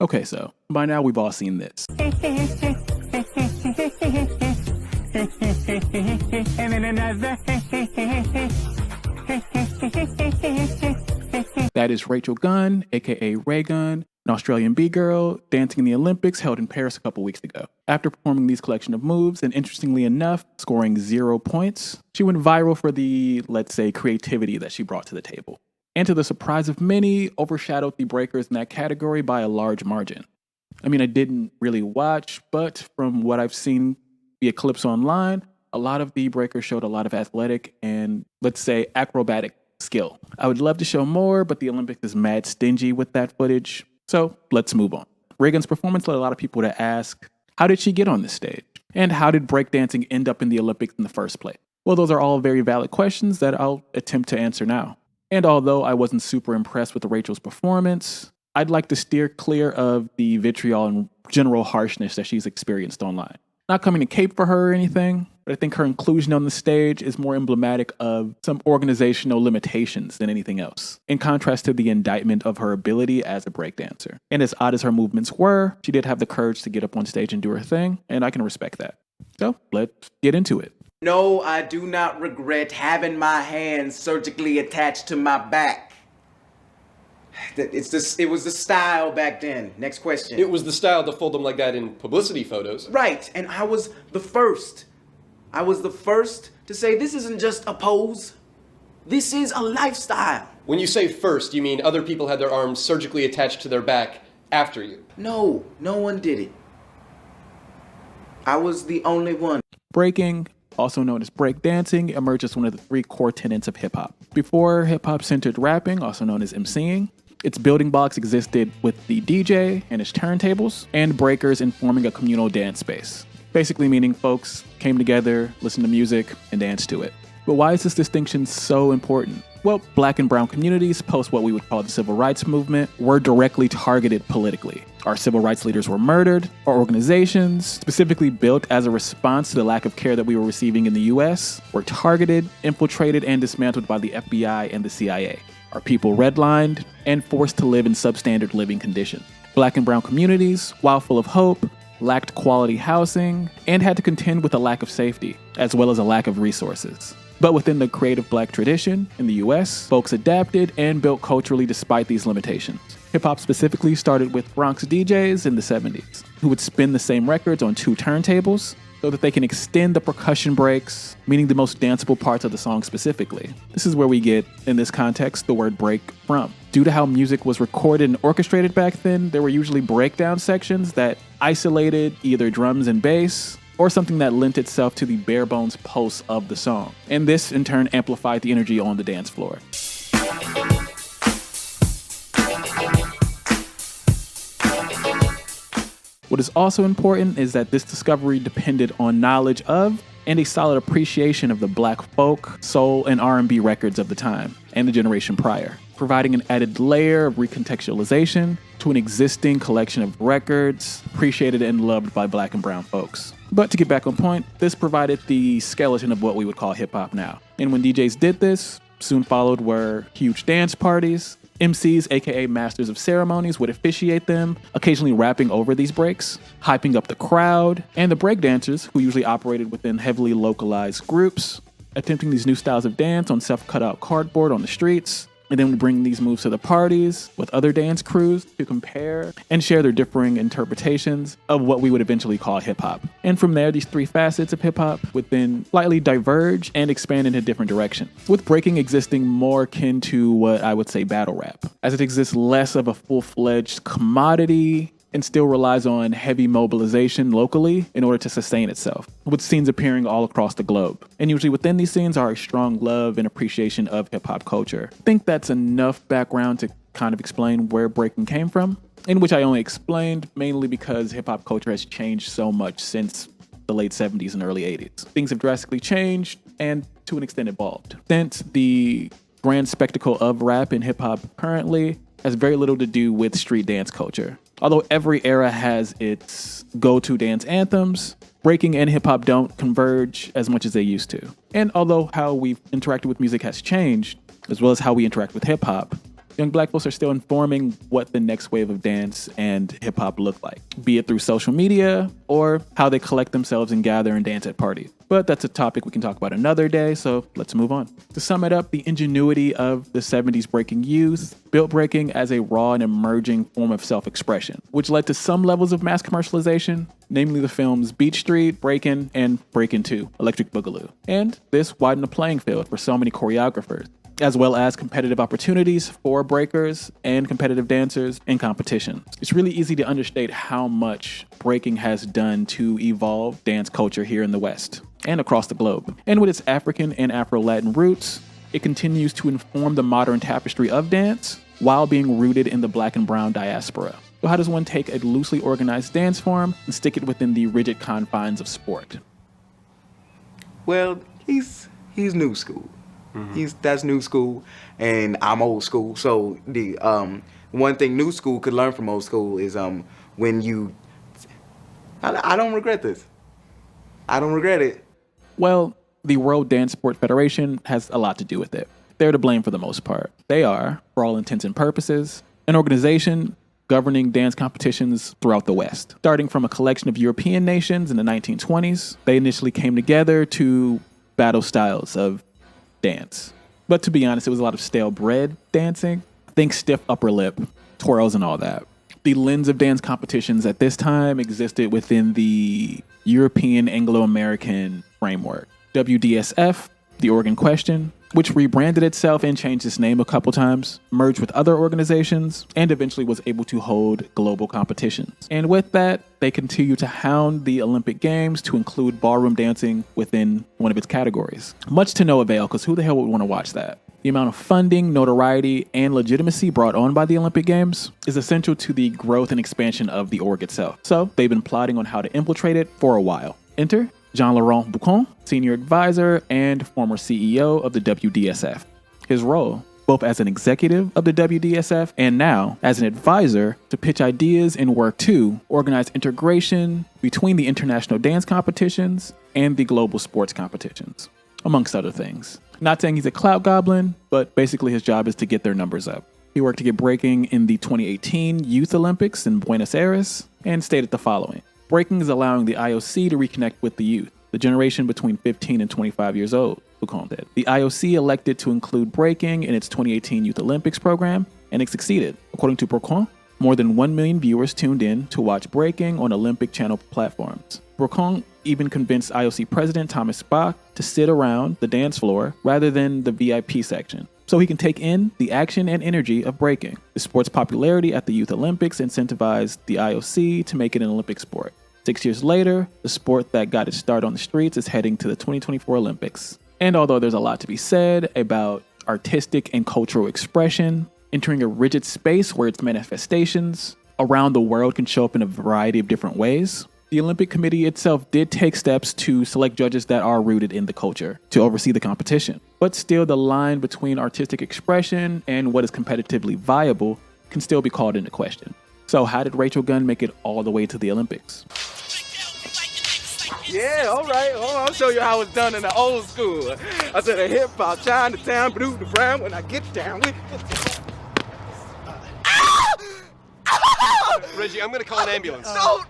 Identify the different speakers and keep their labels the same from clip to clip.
Speaker 1: Okay, so by now we've all seen this. That is Rachel Gunn, aka Raygun, an Australian B-girl dancing in the Olympics held in Paris a couple weeks ago. After performing these collection of moves, and interestingly enough, scoring 0 points, she went viral for the, let's say, creativity that she brought to the table. And to the surprise of many, overshadowed the breakers in that category by a large margin. I mean, I didn't really watch, but from what I've seen via clips online, a lot of the breakers showed a lot of athletic and, let's say, acrobatic skill. I would love to show more, but the Olympics is mad stingy with that footage. So let's move on. Raygun's performance led a lot of people to ask, how did she get on this stage? And how did breakdancing end up in the Olympics in the first place? Well, those are all very valid questions that I'll attempt to answer now. And although I wasn't super impressed with Rachel's performance, I'd like to steer clear of the vitriol and general harshness that she's experienced online. Not coming to cape for her or anything, but I think her inclusion on the stage is more emblematic of some organizational limitations than anything else, in contrast to the indictment of her ability as a breakdancer. And as odd as her movements were, she did have the courage to get up on stage and do her thing, and I can respect that. So let's get into it.
Speaker 2: No, I do not regret having my hands surgically attached to my back. It was the style back then. Next question.
Speaker 3: It was the style to fold them like that in publicity photos.
Speaker 2: Right, and I was the first. I was the first to say this isn't just a pose. This is a lifestyle.
Speaker 3: When you say first, you mean other people had their arms surgically attached to their back after you?
Speaker 2: No, no one did it. I was the only one.
Speaker 1: Breaking, also known as breakdancing, emerged as one of the 3 core tenets of hip-hop. Before hip-hop centered rapping, also known as MCing, its building blocks existed with the DJ and his turntables, and breakers informing a communal dance space. Basically meaning folks came together, listened to music, and danced to it. But why is this distinction so important? Well, Black and brown communities, post what we would call the civil rights movement, were directly targeted politically. Our civil rights leaders were murdered. Our organizations, specifically built as a response to the lack of care that we were receiving in the US, were targeted, infiltrated, and dismantled by the FBI and the CIA. Our people redlined and forced to live in substandard living conditions. Black and brown communities, while full of hope, lacked quality housing and had to contend with a lack of safety, as well as a lack of resources. But within the creative Black tradition in the US, folks adapted and built culturally despite these limitations. Hip-hop specifically started with Bronx DJs in the 70s, who would spin the same records on 2 turntables so that they can extend the percussion breaks, meaning the most danceable parts of the song specifically. This is where we get, in this context, the word break from. Due to how music was recorded and orchestrated back then, there were usually breakdown sections that isolated either drums and bass, or something that lent itself to the bare bones pulse of the song. And this, in turn, amplified the energy on the dance floor. What is also important is that this discovery depended on knowledge of and a solid appreciation of the Black folk, soul, and R&B records of the time and the generation prior, providing an added layer of recontextualization to an existing collection of records appreciated and loved by Black and brown folks. But to get back on point, this provided the skeleton of what we would call hip-hop now. And when DJs did this, soon followed were huge dance parties. MCs, aka masters of ceremonies, would officiate them, occasionally rapping over these breaks, hyping up the crowd, and the breakdancers, who usually operated within heavily localized groups, attempting these new styles of dance on self-cut-out cardboard on the streets, and then would bring these moves to the parties with other dance crews to compare and share their differing interpretations of what we would eventually call hip-hop. And from there, these 3 facets of hip-hop would then slightly diverge and expand into different directions, with breaking existing more akin to what I would say battle rap, as it exists less of a full-fledged commodity and still relies on heavy mobilization locally in order to sustain itself, with scenes appearing all across the globe. And usually within these scenes are a strong love and appreciation of hip-hop culture. I think that's enough background to kind of explain where breaking came from, in which I only explained mainly because hip-hop culture has changed so much since the late 70s and early 80s. Things have drastically changed and to an extent evolved. Since the grand spectacle of rap and hip-hop currently has very little to do with street dance culture. Although every era has its go-to dance anthems, breaking and hip-hop don't converge as much as they used to. And although how we've interacted with music has changed, as well as how we interact with hip-hop, young black folks are still informing what the next wave of dance and hip hop look like, be it through social media or how they collect themselves and gather and dance at parties. But that's a topic we can talk about another day, so let's move on. To sum it up, the ingenuity of the 70s breaking youth built breaking as a raw and emerging form of self-expression, which led to some levels of mass commercialization, namely the films Beat Street, Breakin', and Breakin' 2, Electric Boogaloo. And this widened the playing field for so many choreographers, as well as competitive opportunities for breakers and competitive dancers in competitions. It's really easy to understate how much breaking has done to evolve dance culture here in the West and across the globe. And with its African and Afro-Latin roots, it continues to inform the modern tapestry of dance while being rooted in the Black and brown diaspora. So how does one take a loosely organized dance form and stick it within the rigid confines of sport?
Speaker 2: Well, he's new school. That's new school, and I'm old school. So the one thing new school could learn from old school is when you. I don't regret this. I don't regret it.
Speaker 1: Well, the World DanceSport Federation has a lot to do with it. They're to blame for the most part. They are, for all intents and purposes, an organization governing dance competitions throughout the West. Starting from a collection of European nations in the 1920s, they initially came together to battle styles of dance. But to be honest, it was a lot of stale bread dancing. Think stiff upper lip, twirls, and all that. The lens of dance competitions at this time existed within the European Anglo-American framework. WDSF, the Oregon Question, which rebranded itself and changed its name a couple times, merged with other organizations, and eventually was able to hold global competitions. And with that, they continue to hound the Olympic Games to include ballroom dancing within one of its categories. Much to no avail, because who the hell would want to watch that? The amount of funding, notoriety, and legitimacy brought on by the Olympic Games is essential to the growth and expansion of the org itself. So they've been plotting on how to infiltrate it for a while. Enter Jean Laurent Bourquin, senior advisor and former CEO of the WDSF. His role, both as an executive of the WDSF and now as an advisor, to pitch ideas and work to organize integration between the international dance competitions and the global sports competitions, amongst other things. Not saying he's a clout goblin, but basically his job is to get their numbers up. He worked to get breaking in the 2018 Youth Olympics in Buenos Aires and stated the following. Breaking is allowing the IOC to reconnect with the youth, the generation between 15 and 25 years old, Bourquin said. The IOC elected to include breaking in its 2018 Youth Olympics program, and it succeeded. According to Bourquin, more than 1 million viewers tuned in to watch breaking on Olympic Channel platforms. Bourquin even convinced IOC President Thomas Bach to sit around the dance floor rather than the VIP section, so he can take in the action and energy of breaking. The sport's popularity at the Youth Olympics incentivized the IOC to make it an Olympic sport. 6 years later, the sport that got its start on the streets is heading to the 2024 Olympics. And although there's a lot to be said about artistic and cultural expression, entering a rigid space where its manifestations around the world can show up in a variety of different ways, the Olympic Committee itself did take steps to select judges that are rooted in the culture to oversee the competition. But still, the line between artistic expression and what is competitively viable can still be called into question. So how did Rachel Gunn make it all the way to the Olympics?
Speaker 2: Yeah, all right. Hold on, I'll show you how it's done in the old school. I said a hip hop, Chinatown, blue the brown. When I get down with
Speaker 3: Reggie, I'm gonna call an ambulance.
Speaker 2: No,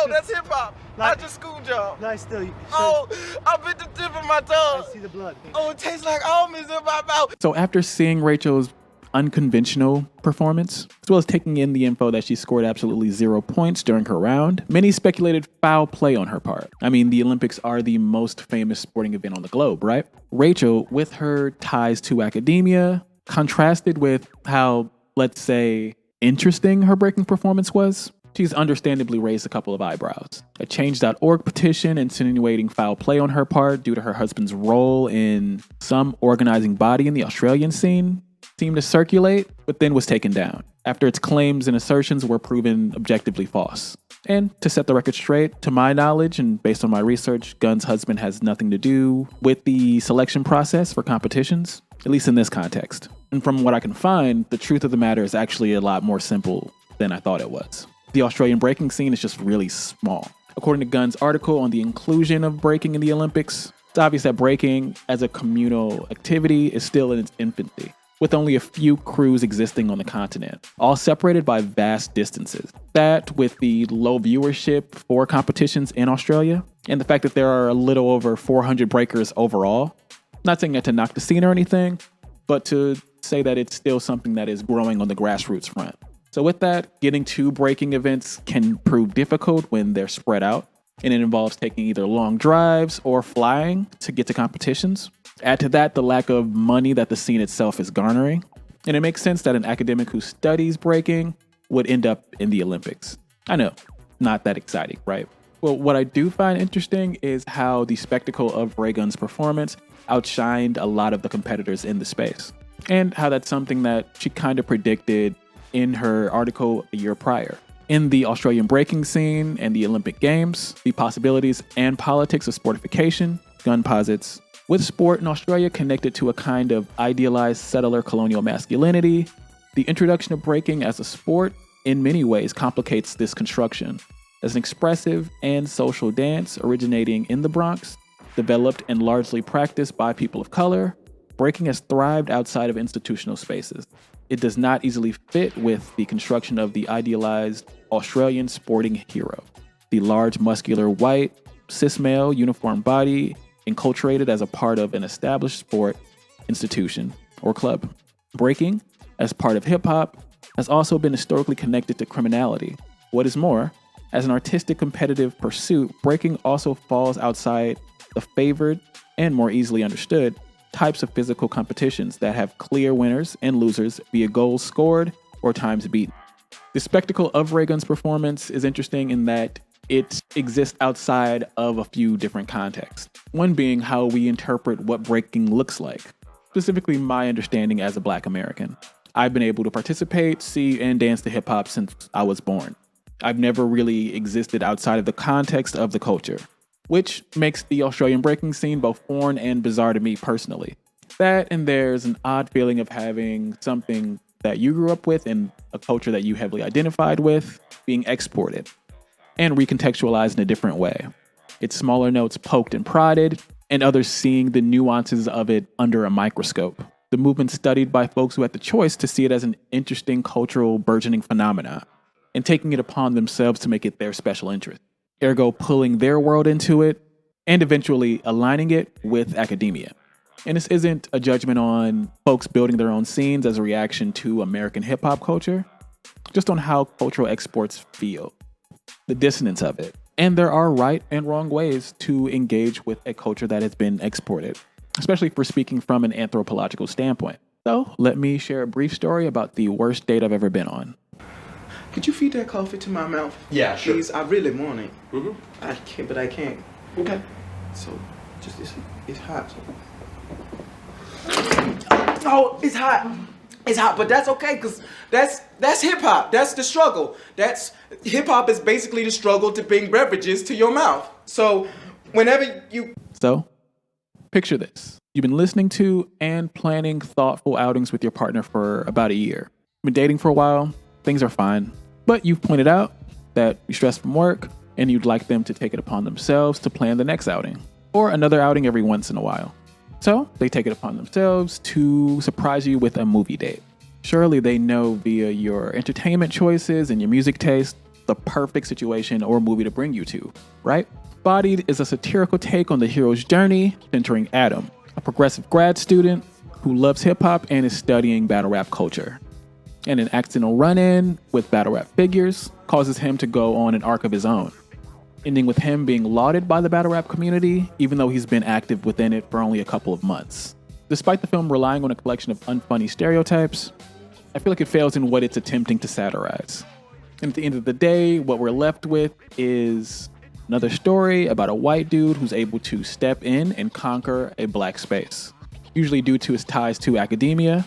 Speaker 2: that's hip hop. Not just school job.
Speaker 4: Lie still.
Speaker 2: Oh, I bit the tip of my tongue.
Speaker 4: I see the blood.
Speaker 2: Oh, it tastes like almonds in my mouth.
Speaker 1: So after seeing Rachel's unconventional performance, as well as taking in the info that she scored absolutely 0 points during her round, many speculated foul play on her part. I mean, the Olympics are the most famous sporting event on the globe, right? Rachel, with her ties to academia, contrasted with how, let's say, interesting her breaking performance was, she's understandably raised a couple of eyebrows. A Change.org petition insinuating foul play on her part due to her husband's role in some organizing body in the Australian scene seemed to circulate, but then was taken down after its claims and assertions were proven objectively false. And to set the record straight, to my knowledge and based on my research, Gunn's husband has nothing to do with the selection process for competitions, at least in this context. And from what I can find, the truth of the matter is actually a lot more simple than I thought it was. The Australian breaking scene is just really small. According to Gunn's article on the inclusion of breaking in the Olympics, it's obvious that breaking as a communal activity is still in its infancy, with only a few crews existing on the continent, all separated by vast distances. That, with the low viewership for competitions in Australia, and the fact that there are a little over 400 breakers overall, not saying that to knock the scene or anything, but to say that it's still something that is growing on the grassroots front. So with that, getting to breaking events can prove difficult when they're spread out, and it involves taking either long drives or flying to get to competitions. Add to that the lack of money that the scene itself is garnering, and it makes sense that an academic who studies breaking would end up in the Olympics. I know, not that exciting, right? Well, what I do find interesting is how the spectacle of Raygun's performance outshined a lot of the competitors in the space, and how that's something that she kind of predicted in her article a year prior. In the Australian breaking scene and the Olympic Games, the possibilities and politics of sportification, Gunn posits, with sport in Australia connected to a kind of idealized settler colonial masculinity, the introduction of breaking as a sport in many ways complicates this construction. As an expressive and social dance originating in the Bronx, developed and largely practiced by people of color, breaking has thrived outside of institutional spaces. It does not easily fit with the construction of the idealized Australian sporting hero, the large, muscular, white, cis male, uniform body, enculturated as a part of an established sport, institution, or club. Breaking, as part of hip-hop, has also been historically connected to criminality. What is more, as an artistic competitive pursuit, breaking also falls outside the favored and more easily understood types of physical competitions that have clear winners and losers via goals scored or times beaten. The spectacle of Raygun's performance is interesting in that it exists outside of a few different contexts. One being how we interpret what breaking looks like, specifically my understanding as a Black American. I've been able to participate, see, and dance to hip hop since I was born. I've never really existed outside of the context of the culture, which makes the Australian breaking scene both foreign and bizarre to me personally. That, and there's an odd feeling of having something that you grew up with and a culture that you heavily identified with being exported and recontextualized in a different way. Its smaller notes poked and prodded, and others seeing the nuances of it under a microscope. The movement studied by folks who had the choice to see it as an interesting cultural burgeoning phenomena and taking it upon themselves to make it their special interest. Ergo pulling their world into it and eventually aligning it with academia. And this isn't a judgment on folks building their own scenes as a reaction to American hip hop culture, just on how cultural exports feel, the dissonance of it. And there are right and wrong ways to engage with a culture that has been exported, especially for speaking from an anthropological standpoint. So let me share a brief story about the worst date I've ever been on.
Speaker 2: Could you feed that coffee to my mouth?
Speaker 3: Yeah, sure.
Speaker 2: Please, I really want it.
Speaker 3: Mm-hmm.
Speaker 2: I can't, but I can't.
Speaker 3: Okay.
Speaker 2: So, just it's hot. Oh, it's hot. It's hot, but that's okay, cause that's hip hop. That's the struggle. That's hip hop is basically the struggle to bring beverages to your mouth. So, whenever you
Speaker 1: picture this. You've been listening to and planning thoughtful outings with your partner for about a year. Been dating for a while. Things are fine. But you've pointed out that you're stressed from work and you'd like them to take it upon themselves to plan the next outing or another outing every once in a while. So they take it upon themselves to surprise you with a movie date. Surely they know via your entertainment choices and your music taste the perfect situation or movie to bring you to, right? Bodied is a satirical take on the hero's journey, centering Adam, a progressive grad student who loves hip-hop and is studying battle rap culture. And an accidental run-in with battle rap figures causes him to go on an arc of his own, ending with him being lauded by the battle rap community, even though he's been active within it for only a couple of months. Despite the film relying on a collection of unfunny stereotypes, I feel like it fails in what it's attempting to satirize. And at the end of the day, what we're left with is another story about a white dude who's able to step in and conquer a Black space, usually due to his ties to academia,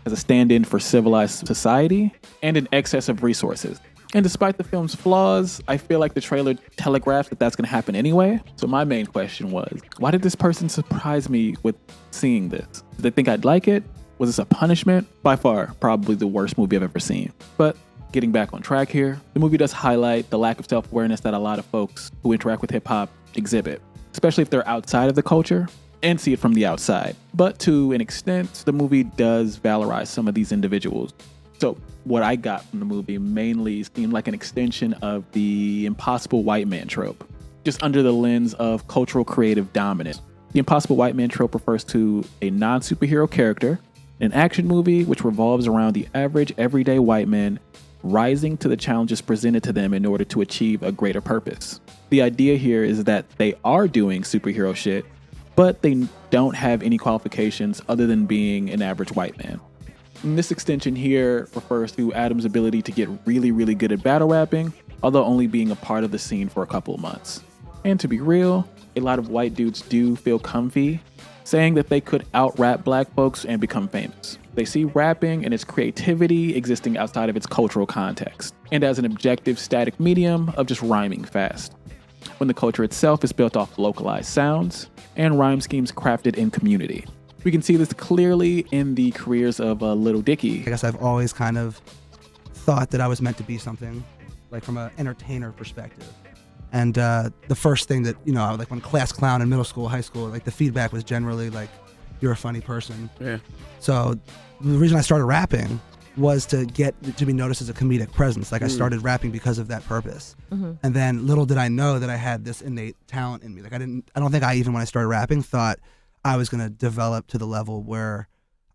Speaker 1: as a stand-in for civilized society, and an excess of resources. And despite the film's flaws, I feel like the trailer telegraphs that that's going to happen anyway. So my main question was, why did this person surprise me with seeing this? Did they think I'd like it? Was this a punishment? By far, probably the worst movie I've ever seen. But getting back on track here, the movie does highlight the lack of self-awareness that a lot of folks who interact with hip-hop exhibit, especially if they're outside of the culture. and see it from the outside. But to an extent, the movie does valorize some of these individuals. So what I got from the movie mainly seemed like an extension of the impossible white man trope, just under the lens of cultural creative dominance. The impossible white man trope refers to a non-superhero character, an action movie which revolves around the average everyday white man rising to the challenges presented to them in order to achieve a greater purpose. The idea here is that they are doing superhero shit, but they don't have any qualifications other than being an average white man. And this extension here refers to Adam's ability to get really, really good at battle rapping, although only being a part of the scene for a couple of months. And to be real, a lot of white dudes do feel comfy saying that they could out-rap black folks and become famous. They see rapping and its creativity existing outside of its cultural context, and as an objective, static medium of just rhyming fast, when the culture itself is built off localized sounds and rhyme schemes crafted in community. We can see this clearly in the careers of Lil Dicky.
Speaker 4: I guess I've always kind of thought that I was meant to be something, like from an entertainer perspective. And the first thing that, you know, like when class clown in middle school, high school, like the feedback was generally like, you're a funny person.
Speaker 1: Yeah.
Speaker 4: So the reason I started rapping was to get to be noticed as a comedic presence. Like I started rapping because of that purpose. And then little did I know that I had this innate talent in me. Like I don't think I even, when I started rapping, thought I was going to develop to the level where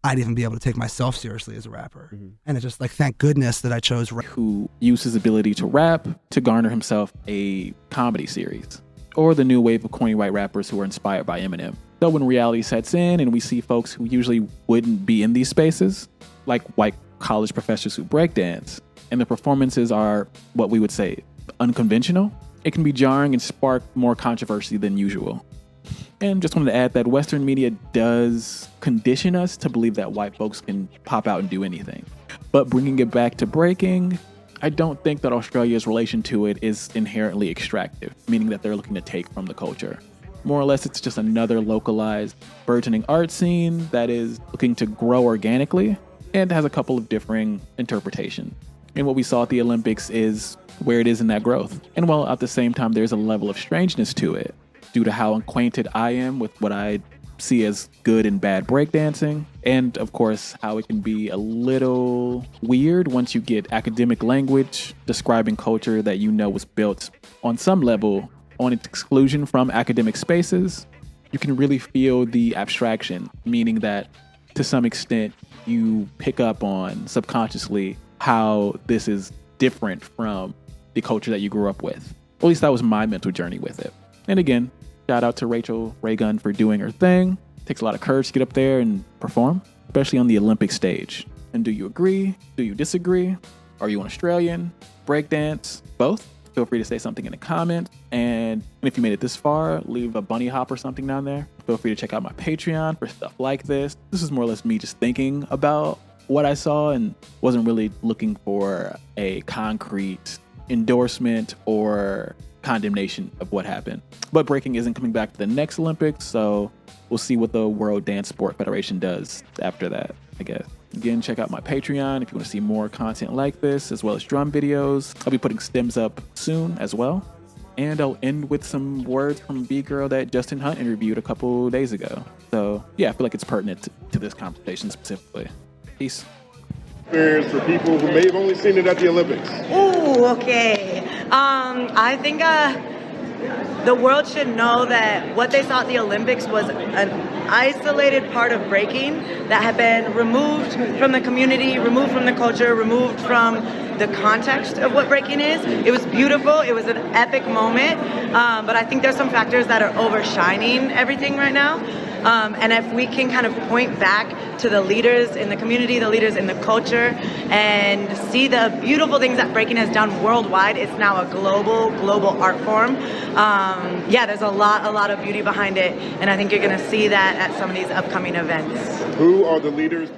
Speaker 4: I'd even be able to take myself seriously as a rapper. And it's just like, thank goodness that I chose rap.
Speaker 1: Who used his ability to rap to garner himself a comedy series, or the new wave of corny white rappers who are inspired by Eminem. So when reality sets in and we see folks who usually wouldn't be in these spaces, like white college professors who breakdance, and the performances are what we would say unconventional, it can be jarring and spark more controversy than usual. And just wanted to add that Western media does condition us to believe that white folks can pop out and do anything. But bringing it back to breaking, I don't think that Australia's relation to it is inherently extractive, meaning that they're looking to take from the culture. More or less, it's just another localized, burgeoning art scene that is looking to grow organically and has a couple of differing interpretations. And what we saw at the Olympics is where it is in that growth. And while at the same time, there's a level of strangeness to it, due to how acquainted I am with what I see as good and bad breakdancing, and of course how it can be a little weird once you get academic language describing culture that you know was built on some level on its exclusion from academic spaces. You can really feel the abstraction, meaning that to some extent you pick up on subconsciously how this is different from the culture that you grew up with. At least that was my mental journey with it. And again, shout out to Rachel Gunn for doing her thing. Takes a lot of courage to get up there and perform, especially on the Olympic stage. And do you agree? Do you disagree? Are you an Australian? Breakdance? Both? Feel free to say something in the comments. And if you made it this far, leave a bunny hop or something down there. Feel free to check out my Patreon for stuff like this. This is more or less me just thinking about what I saw and wasn't really looking for a concrete endorsement or condemnation of what happened. But breaking isn't coming back to the next Olympics, so we'll see what the World DanceSport Federation does after that, I guess. Again, check out my Patreon if you want to see more content like this, as well as drum videos. I'll be putting stems up soon as well. And I'll end with some words from B-Girl that Justin Hunt interviewed a couple days ago. So yeah, I feel like it's pertinent to this conversation specifically. Peace.
Speaker 5: Experience for people who may have only seen it at the Olympics.
Speaker 6: Ooh, okay. I think the world should know that what they saw at the Olympics was an isolated part of breaking that had been removed from the community, removed from the culture, removed from the context of what breaking is. It was beautiful. It was an epic moment. But I think there's some factors that are overshining everything right now. And if we can kind of point back to the leaders in the community, the leaders in the culture, and see the beautiful things that breaking has done worldwide, it's now a global art form. Yeah, there's a lot of beauty behind it, and I think you're going to see that at some of these upcoming events.
Speaker 5: Who are the leaders?